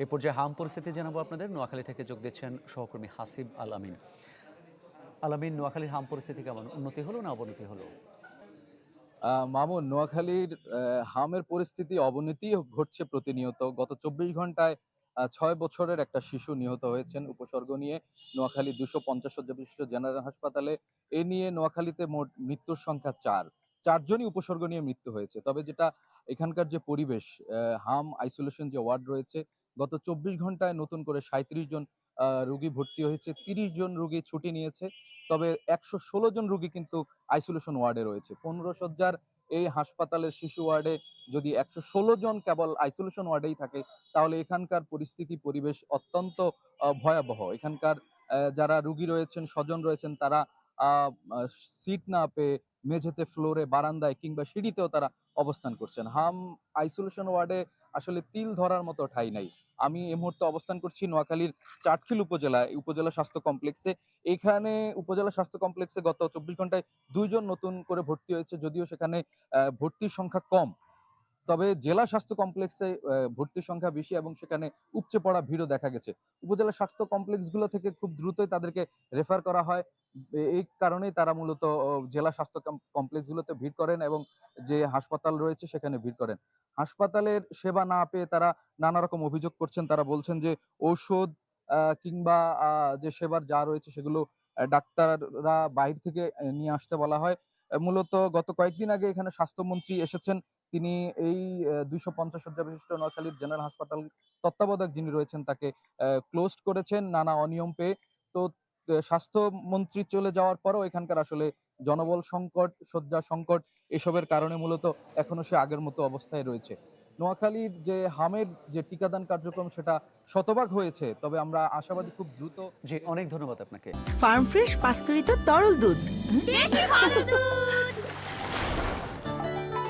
এই পর্যায়ে হাম পরিস্থিতি জানাবো আপনাদের। নোয়াখালী থেকে যোগ দিচ্ছেন সহকর্মী হাসিব আল আমিন। আলামিন, নোয়াখালীর হাম পরিস্থিতি কেমন? উন্নতি হলো না অবনতি হলো? মামুন, নোয়াখালীর হামের পরিস্থিতি অবনতি ঘটছে প্রতিনিয়ত। গত ২৪ ঘন্টায় ৬ বছরের একটা শিশু নিহত হয়েছেন উপসর্গ নিয়ে নোয়াখালী ২৫০ শয্যা বিশিষ্ট জেনারেল হাসপাতালে। এ নিয়ে নোয়াখালীতে মোট মৃত্যুর সংখ্যা ৪। ৪ জনই উপসর্গ নিয়ে মৃত্যু হয়েছে। তবে যেটা এখানকার যে পরিবেশ, হাম আইসোলেশন যে ওয়ার্ড রয়েছে, গত ২৪ ঘন্টায় নতুন করে ৩৭ জন রোগী ভর্তি হয়েছে, ৩০ জন রোগী ছুটি নিয়েছে। তবে ১১৬ জন রোগী কিন্তু আইসোলেশন ওয়ার্ডে রয়েছে। ১৫ শয্যার এই হাসপাতালের শিশু ওয়ার্ডে যদি ১১৬ জন কেবল আইসোলেশন ওয়ার্ডেই থাকে, তাহলে এখানকার পরিস্থিতি পরিবেশ অত্যন্ত ভয়াবহ। এখানকার যারা রোগী রয়েছেন, স্বজন রয়েছেন, তারা সিট না পেয়ে মেঝেতে, ফ্লোরে, বারান্দায় কিংবা সিঁড়িতেও তারা অবস্থান করছেন। হাম আইসোলেশন ওয়ার্ডে আসলে তিল ধরার মতো ঠাঁই নাই। আমি এই মুহূর্তে অবস্থান করছি নোয়াখালীর চাটখিল উপজেলায়, উপজেলা স্বাস্থ্য কমপ্লেক্সে। এখানে উপজেলা স্বাস্থ্য কমপ্লেক্সে গত ২৪ ঘন্টায় ২ জন নতুন করে ভর্তি হয়েছে, যদিও সেখানে ভর্তির সংখ্যা কম। তবে জেলা স্বাস্থ্য কমপ্লেক্সে ভর্তির সংখ্যা বেশি এবং সেখানে উপচে পড়া ভিড়ও দেখা গেছে। উপজেলা স্বাস্থ্য কমপ্লেক্সগুলো থেকে খুব দ্রুতই তাদেরকে রেফার করা হয়। এই কারণেই তারা মূলত জেলা স্বাস্থ্য কমপ্লেক্সগুলোতে ভিড় করেন এবং যে হাসপাতাল রয়েছে সেখানে ভিড় করেন। হাসপাতালের সেবা না পেয়ে তারা নানা রকম অভিযোগ করছেন। তারা বলছেন যে ঔষধ কিংবা যে সেবার যা রয়েছে সেগুলো ডাক্তাররা বাইরে থেকে নিয়ে আসতে বলা হয়। মূলত গত কয়েকদিন আগে এখানে স্বাস্থ্যমন্ত্রী এসেছেন। তিনি এই ২৫০ শয্যা বিশিষ্ট নোয়াখালীর জেনারেল হাসপাতাল তত্ত্বাবধায়ক যিনি রয়েছেন তাকে ক্লোজড করেছেন নানা অনিয়ম পেয়ে। তো স্বাস্থ্যমন্ত্রী চলে যাওয়ার পরেও এখানকার আসলে জনবল সংকট, শয্যা সংকট এসবের কারণে মূলত এখনো সে আগের মতো অবস্থায় রয়েছে। নোয়াখালীর যে হামের যে টিকাদান কার্যক্রম সেটা শতভাগ হয়েছে। তবে আমরা আশাবাদী খুব দ্রুত। জি, অনেক ধন্যবাদ আপনাকে। ফার্ম ফ্রেশ পাস্তুরিত তরল দুধ। বেশি ভালো দুধ।